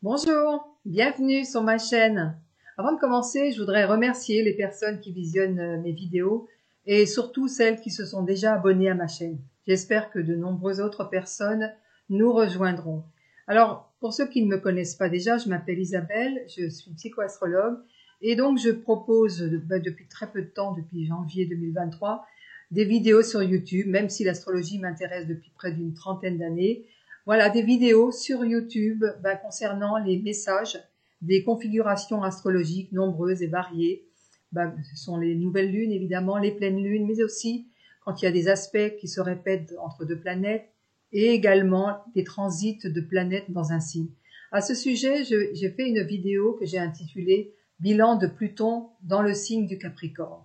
Bonjour, bienvenue sur ma chaîne. Avant de commencer, je voudrais remercier les personnes qui visionnent mes vidéos et surtout celles qui se sont déjà abonnées à ma chaîne. J'espère que de nombreuses autres personnes nous rejoindront. Alors, pour ceux qui ne me connaissent pas déjà, je m'appelle Isabelle, je suis psychoastrologue et donc je propose depuis très peu de temps, depuis janvier 2023, des vidéos sur YouTube, même si l'astrologie m'intéresse depuis près d'une trentaine d'années. Voilà, des vidéos sur YouTube concernant les messages des configurations astrologiques nombreuses et variées. Ce sont les nouvelles lunes, évidemment, les pleines lunes, mais aussi quand il y a des aspects qui se répètent entre deux planètes et également des transits de planètes dans un signe. À ce sujet, j'ai fait une vidéo que j'ai intitulée « Bilan de Pluton dans le signe du Capricorne ».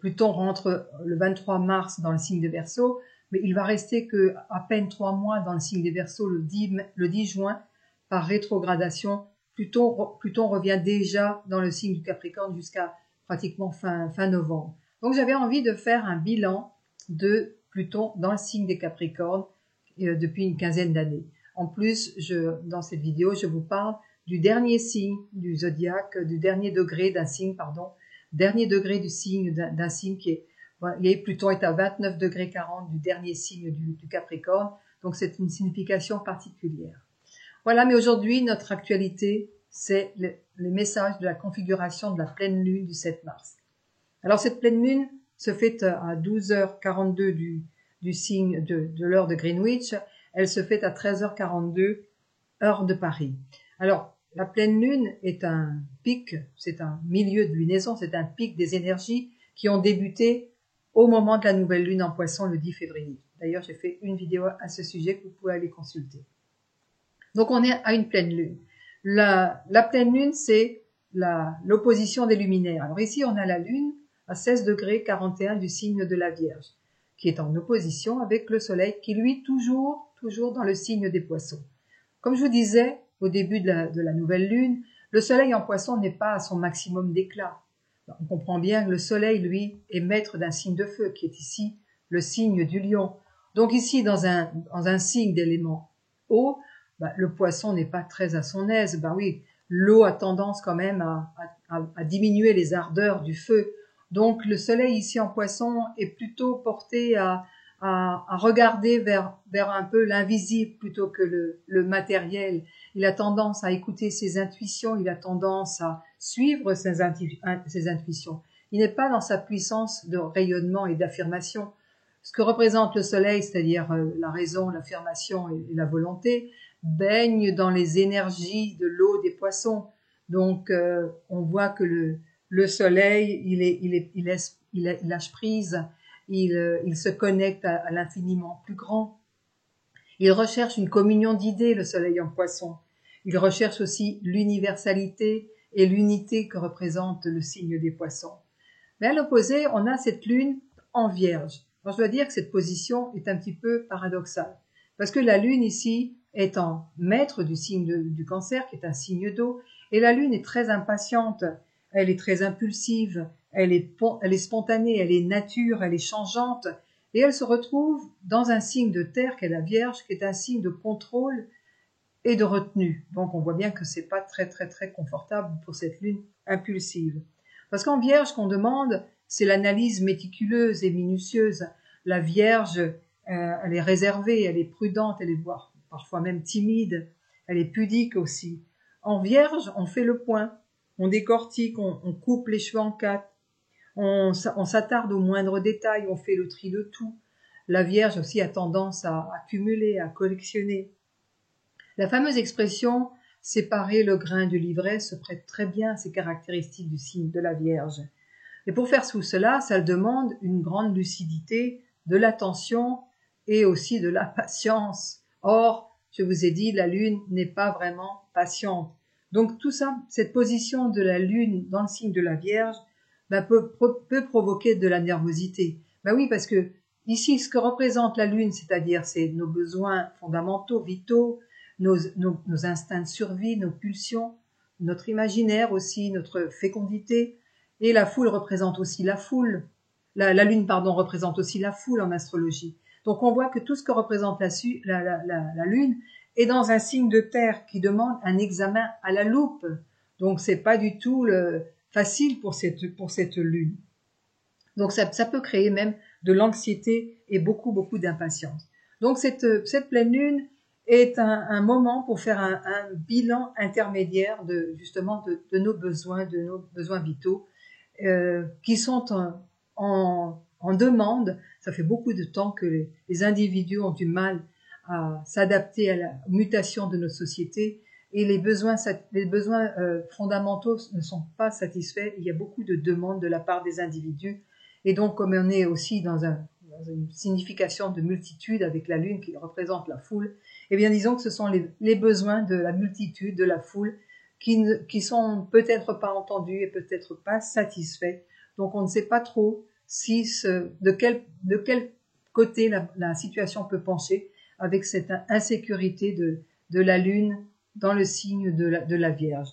Pluton rentre le 23 mars dans le signe de Verseau, mais il va rester que à peine 3 mois dans le signe des Verseaux le 10 juin par rétrogradation. Pluton revient déjà dans le signe du Capricorne jusqu'à pratiquement fin novembre. Donc j'avais envie de faire un bilan de Pluton dans le signe des Capricornes depuis une quinzaine d'années. En plus, dans cette vidéo, je vous parle du dernier signe du zodiaque, du dernier degré d'un signe, dernier degré du signe d'un signe qui est Pluton est à 29 degrés 40 du dernier signe du Capricorne, donc c'est une signification particulière. Voilà, mais aujourd'hui, notre actualité, c'est les messages de la configuration de la pleine lune du 7 mars. Alors cette pleine lune se fait à 12h42 du signe de l'heure de Greenwich, elle se fait à 13h42 heure de Paris. Alors, la pleine lune est un pic, c'est un milieu de lunaison, c'est un pic des énergies qui ont débuté au moment de la nouvelle lune en Poisson le 10 février. D'ailleurs, j'ai fait une vidéo à ce sujet que vous pouvez aller consulter. Donc, on est à une pleine lune. La pleine lune, c'est l'opposition des luminaires. Alors ici, on a la lune à 16 degrés 41 du signe de la Vierge, qui est en opposition avec le soleil, qui lui, toujours dans le signe des Poissons. Comme je vous disais, au début de la nouvelle lune, le soleil en Poisson n'est pas à son maximum d'éclat. On comprend bien que le soleil, lui, est maître d'un signe de feu, qui est ici le signe du lion. Donc ici, dans un signe d'élément eau, le poisson n'est pas très à son aise. Oui, l'eau a tendance quand même à diminuer les ardeurs du feu. Donc le soleil ici en Poisson est plutôt porté à regarder vers un peu l'invisible plutôt que le matériel. Il a tendance à écouter ses intuitions, il a tendance à suivre ses intuitions. Il n'est pas dans sa puissance de rayonnement et d'affirmation. Ce que représente le soleil, c'est-à-dire la raison, l'affirmation et la volonté, baigne dans les énergies de l'eau des Poissons. Donc on voit que le soleil, il lâche prise, il se connecte à l'infiniment plus grand. Il recherche une communion d'idées, le soleil en Poisson. Il recherche aussi l'universalité et l'unité que représente le signe des Poissons. Mais à l'opposé, on a cette lune en Vierge. Alors je dois dire que cette position est un petit peu paradoxale, parce que la lune ici est en maître du signe du Cancer, qui est un signe d'eau, et la lune est très impatiente, elle est très impulsive, elle est spontanée, elle est nature, elle est changeante, et elle se retrouve dans un signe de terre qu'est la Vierge, qui est un signe de contrôle et de retenue. Donc on voit bien que c'est pas très confortable pour cette lune impulsive. Parce qu'en Vierge, qu'on demande, c'est l'analyse méticuleuse et minutieuse. La Vierge, elle est réservée, elle est prudente, elle est parfois même timide, elle est pudique aussi. En Vierge, on fait le point, on décortique, on coupe les cheveux en quatre, on s'attarde aux moindres détails, on fait le tri de tout. La Vierge aussi a tendance à accumuler, à collectionner. La fameuse expression « séparer le grain de l'ivresse » se prête très bien à ces caractéristiques du signe de la Vierge. Et pour faire tout cela, ça demande une grande lucidité, de l'attention et aussi de la patience. Or, je vous ai dit, la Lune n'est pas vraiment patiente. Donc tout ça, cette position de la Lune dans le signe de la Vierge peut provoquer de la nervosité. Oui, parce que ici, ce que représente la Lune, c'est-à-dire c'est nos besoins fondamentaux, vitaux, nos instincts de survie, nos pulsions, notre imaginaire aussi, notre fécondité. Et la foule représente aussi la foule. La lune, représente aussi la foule en astrologie. Donc on voit que tout ce que représente la lune est dans un signe de terre qui demande un examen à la loupe. Donc c'est pas du tout facile pour cette lune. Donc ça peut créer même de l'anxiété et beaucoup d'impatience. Donc cette pleine lune est un moment pour faire un bilan intermédiaire justement de nos besoins vitaux qui sont en demande. Ça fait beaucoup de temps que les individus ont du mal à s'adapter à la mutation de notre société et les besoins fondamentaux ne sont pas satisfaits. Il y a beaucoup de demandes de la part des individus et donc comme on est aussi dans une signification de multitude avec la lune qui représente la foule, eh bien disons que ce sont les besoins de la multitude, de la foule qui sont peut-être pas entendus et peut-être pas satisfaits. Donc on ne sait pas trop de quel côté la situation peut pencher avec cette insécurité de la lune dans le signe de la Vierge.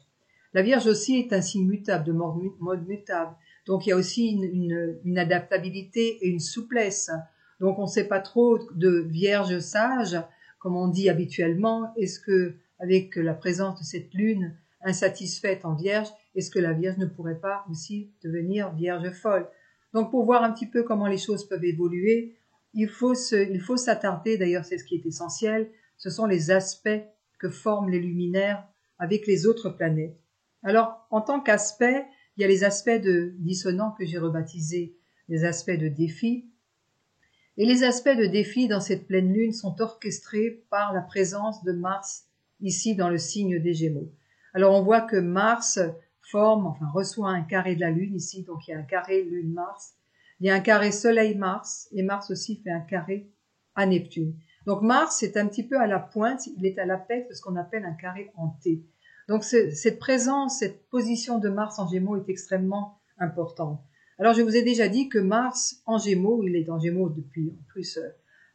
La Vierge aussi est un signe mutable, de mode mutable. Donc il y a aussi une adaptabilité et une souplesse. Donc on ne sait pas trop de Vierge sage, comme on dit habituellement. Est-ce que avec la présence de cette lune insatisfaite en Vierge, est-ce que la Vierge ne pourrait pas aussi devenir Vierge folle? Donc pour voir un petit peu comment les choses peuvent évoluer, il faut s'attarder, d'ailleurs c'est ce qui est essentiel, ce sont les aspects que forment les luminaires avec les autres planètes. Alors en tant qu'aspect, il y a les aspects de dissonants que j'ai rebaptisés les aspects de défi. Et les aspects de défi dans cette pleine lune sont orchestrés par la présence de Mars ici dans le signe des Gémeaux. Alors on voit que Mars reçoit un carré de la lune ici, donc il y a un carré lune-Mars. Il y a un carré soleil-Mars et Mars aussi fait un carré à Neptune. Donc Mars est un petit peu à la pointe, il est à l'apex de ce qu'on appelle un carré en T. Donc cette présence, cette position de Mars en Gémeaux est extrêmement importante. Alors je vous ai déjà dit que Mars en Gémeaux, il est en Gémeaux depuis en plus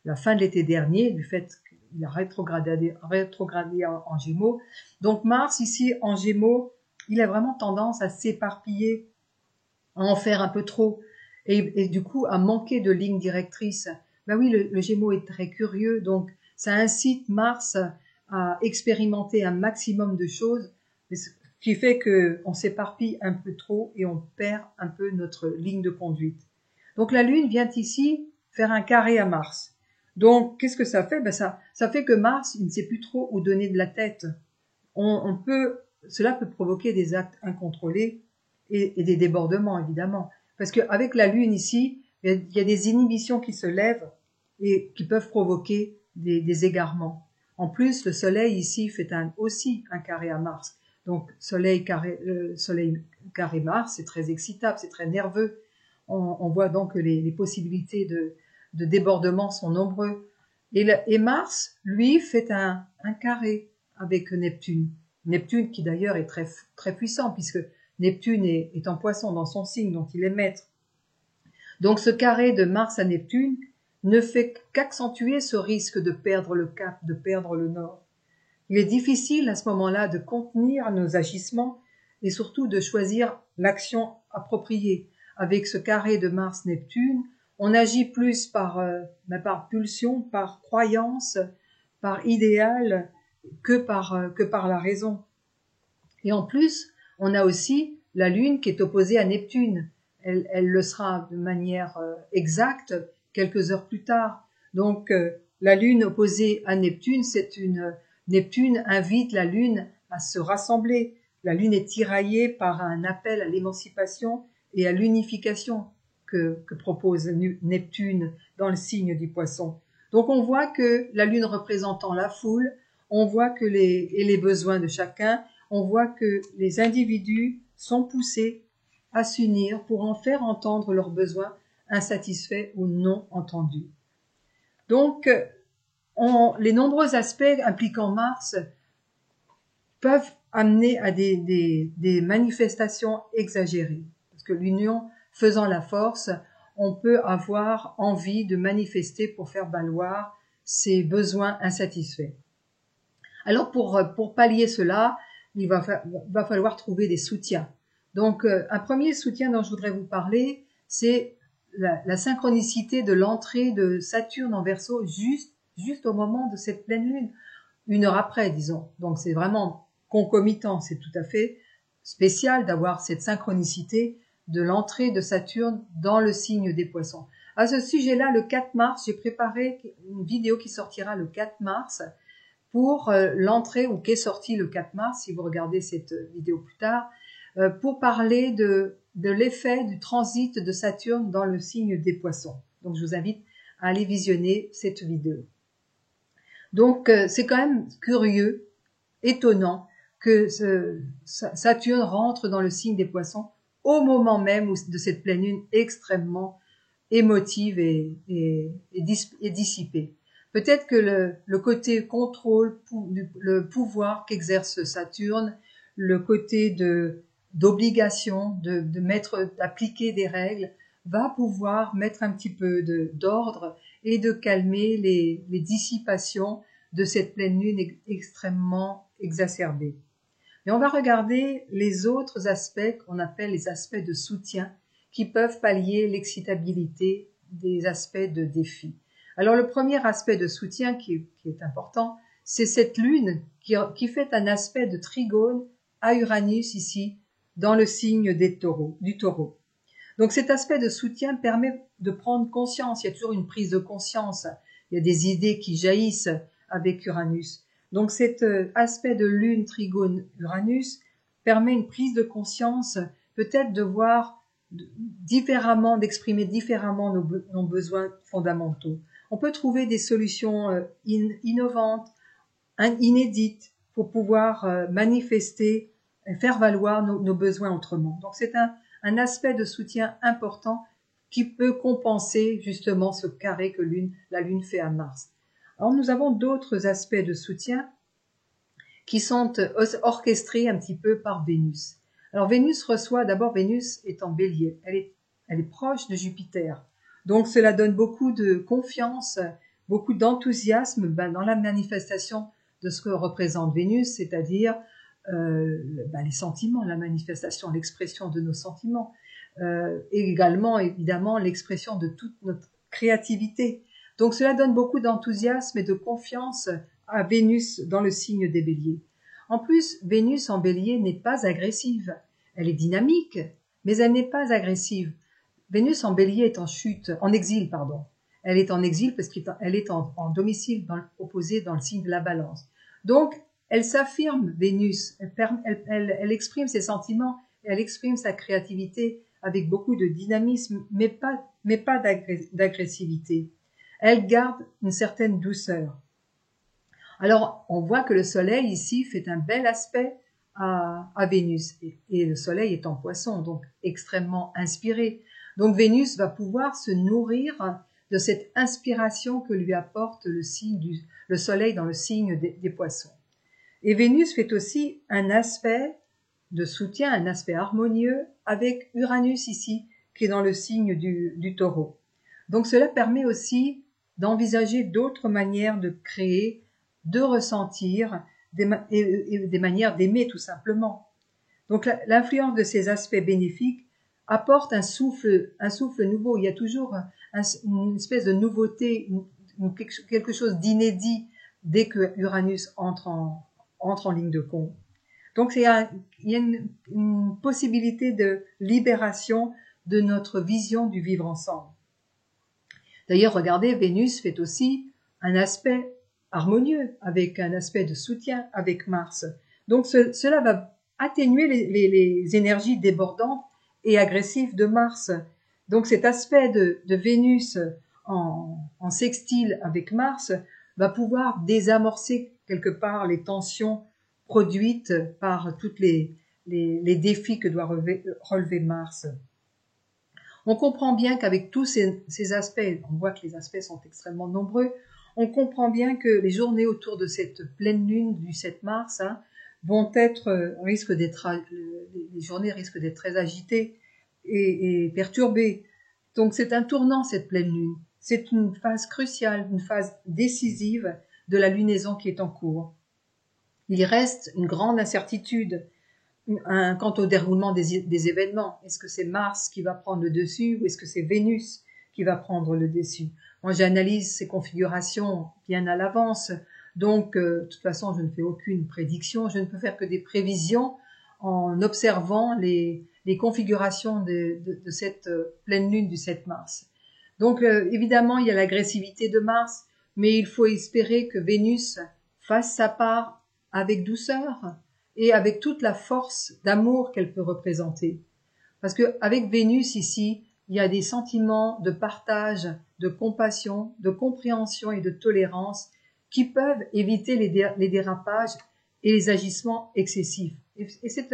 la fin de l'été dernier, du fait qu'il a rétrogradé en Gémeaux. Donc Mars ici en Gémeaux, il a vraiment tendance à s'éparpiller, à en faire un peu trop et du coup à manquer de ligne directrice. Ben oui, le Gémeaux est très curieux, donc ça incite Mars à expérimenter un maximum de choses, ce qui fait qu'on s'éparpille un peu trop et on perd un peu notre ligne de conduite. Donc la Lune vient ici faire un carré à Mars. Donc qu'est-ce que ça fait? Ben ça fait que Mars, il ne sait plus trop où donner de la tête. Cela peut provoquer des actes incontrôlés et des débordements évidemment. Parce qu'avec la Lune ici, il y a des inhibitions qui se lèvent et qui peuvent provoquer des égarements. En plus, le Soleil ici fait aussi un carré à Mars. Donc Soleil carré Mars, c'est très excitable, c'est très nerveux. On voit donc que les possibilités de débordement sont nombreux. Et Mars, lui, fait un carré avec Neptune. Neptune qui d'ailleurs est très, très puissant puisque Neptune est en poisson dans son signe dont il est maître. Donc ce carré de Mars à Neptune ne fait qu'accentuer ce risque de perdre le cap, de perdre le nord. Il est difficile à ce moment-là de contenir nos agissements et surtout de choisir l'action appropriée. Avec ce carré de Mars-Neptune, on agit plus par pulsion, par croyance, par idéal que par la raison. Et en plus, on a aussi la Lune qui est opposée à Neptune. Elle le sera de manière exacte quelques heures plus tard. Donc la Lune opposée à Neptune, Neptune invite la Lune à se rassembler. La Lune est tiraillée par un appel à l'émancipation et à l'unification que propose Neptune dans le signe du Poisson. Donc on voit que la Lune représentant la foule, on voit que les besoins de chacun, on voit que les individus sont poussés à s'unir pour en faire entendre leurs besoins insatisfaits ou non entendus. Donc, les nombreux aspects impliquant Mars peuvent amener à des manifestations exagérées. Parce que l'union faisant la force, on peut avoir envie de manifester pour faire valoir ses besoins insatisfaits. Alors pour pallier cela, il va falloir trouver des soutiens. Donc un premier soutien dont je voudrais vous parler, c'est la synchronicité de l'entrée de Saturne en Verseau juste au moment de cette pleine lune. 1 heure après, disons. Donc c'est vraiment concomitant, c'est tout à fait spécial d'avoir cette synchronicité de l'entrée de Saturne dans le signe des Poissons. À ce sujet-là, le 4 mars, j'ai préparé une vidéo qui sortira le 4 mars pour l'entrée, ou qui est sortie le 4 mars, si vous regardez cette vidéo plus tard, pour parler de l'effet du transit de Saturne dans le signe des Poissons. Donc je vous invite à aller visionner cette vidéo. Donc c'est quand même curieux, étonnant, que Saturne rentre dans le signe des Poissons au moment même de cette pleine lune extrêmement émotive et dissipée. Peut-être que le côté contrôle, le pouvoir qu'exerce Saturne, le côté d'obligation, d'appliquer des règles, va pouvoir mettre un petit peu d'ordre et de calmer les dissipations de cette pleine lune extrêmement exacerbée. Mais on va regarder les autres aspects qu'on appelle les aspects de soutien qui peuvent pallier l'excitabilité des aspects de défi. Alors le premier aspect de soutien qui est important, c'est cette lune qui fait un aspect de trigone à Uranus ici, dans le signe du taureau. Donc cet aspect de soutien permet de prendre conscience, il y a toujours une prise de conscience, il y a des idées qui jaillissent avec Uranus. Donc cet aspect de lune trigone Uranus permet une prise de conscience, peut-être de voir différemment, d'exprimer différemment nos besoins fondamentaux. On peut trouver des solutions innovantes, inédites, pour pouvoir manifester, faire valoir nos besoins autrement. Donc c'est un aspect de soutien important qui peut compenser justement ce carré que la Lune fait à Mars. Alors nous avons d'autres aspects de soutien qui sont orchestrés un petit peu par Vénus. Alors Vénus est en Bélier, elle est proche de Jupiter. Donc cela donne beaucoup de confiance, beaucoup d'enthousiasme dans la manifestation de ce que représente Vénus, c'est-à-dire les sentiments, la manifestation, l'expression de nos sentiments, et également évidemment l'expression de toute notre créativité. Donc cela donne beaucoup d'enthousiasme et de confiance à Vénus dans le signe des Béliers. En plus, Vénus en Bélier n'est pas agressive. Elle est dynamique, mais elle n'est pas agressive. Vénus en Bélier est en exil, pardon. Elle est en exil parce qu'elle est en domicile opposé dans le signe de la Balance. Donc, elle s'affirme, Vénus. Elle exprime ses sentiments, elle exprime sa créativité avec beaucoup de dynamisme, mais pas d'agressivité. Elle garde une certaine douceur. Alors, on voit que le Soleil ici fait un bel aspect à Vénus. Et le Soleil est en Poisson, donc extrêmement inspiré. Donc Vénus va pouvoir se nourrir de cette inspiration que lui apporte le Soleil dans le signe des Poissons. Et Vénus fait aussi un aspect de soutien, un aspect harmonieux avec Uranus ici, qui est dans le signe du Taureau. Donc cela permet aussi d'envisager d'autres manières de créer, de ressentir, des manières d'aimer tout simplement. Donc l'influence de ces aspects bénéfiques apporte un souffle nouveau. Il y a toujours une espèce de nouveauté, quelque chose d'inédit dès que Uranus entre en ligne de compte. Donc il y a une possibilité de libération de notre vision du vivre ensemble. D'ailleurs, regardez, Vénus fait aussi un aspect harmonieux, avec un aspect de soutien avec Mars. Donc cela va atténuer les énergies débordantes et agressives de Mars. Donc cet aspect de Vénus en sextile avec Mars va pouvoir désamorcer quelque part les tensions produites par toutes les défis que doit relever Mars. On comprend bien qu'avec tous ces aspects, on voit que les aspects sont extrêmement nombreux, on comprend bien que les journées autour de cette pleine lune du 7 mars les journées risquent d'être très agitées et perturbées. Donc c'est un tournant, cette pleine lune. C'est une phase cruciale, une phase décisive de la lunaison qui est en cours. Il reste une grande incertitude quant au déroulement des événements. Est-ce que c'est Mars qui va prendre le dessus ou est-ce que c'est Vénus qui va prendre le dessus? Moi, j'analyse ces configurations bien à l'avance. Donc, de toute façon, je ne fais aucune prédiction, je ne peux faire que des prévisions en observant les configurations de cette pleine lune du 7 mars. Donc, évidemment, il y a l'agressivité de Mars, mais il faut espérer que Vénus fasse sa part avec douceur et avec toute la force d'amour qu'elle peut représenter. Parce que avec Vénus ici, il y a des sentiments de partage, de compassion, de compréhension et de tolérance qui peuvent éviter les dérapages et les agissements excessifs. Et c'est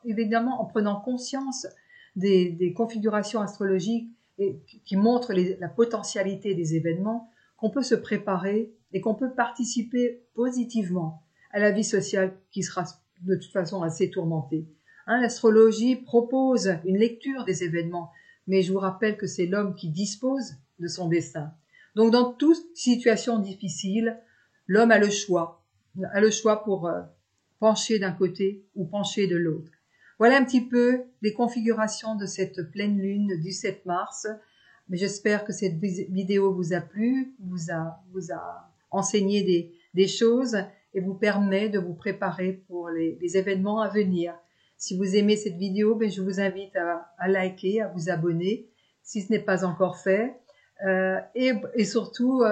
évidemment en prenant conscience des configurations astrologiques et qui montrent la potentialité des événements qu'on peut se préparer et qu'on peut participer positivement à la vie sociale qui sera de toute façon assez tourmentée. L'astrologie propose une lecture des événements, mais je vous rappelle que c'est l'homme qui dispose de son destin. Donc dans toute situation difficile, l'homme a le choix pour pencher d'un côté ou pencher de l'autre. Voilà un petit peu les configurations de cette pleine lune du 7 mars. Mais j'espère que cette vidéo vous a plu, vous a enseigné des choses et vous permet de vous préparer pour les événements à venir. Si vous aimez cette vidéo, je vous invite à liker, à vous abonner, si ce n'est pas encore fait. Et surtout,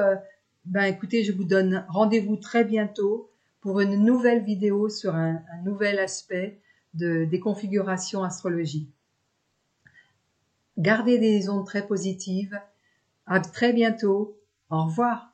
écoutez, je vous donne rendez-vous très bientôt pour une nouvelle vidéo sur un nouvel aspect des configurations astrologiques. Gardez des ondes très positives. À très bientôt. Au revoir.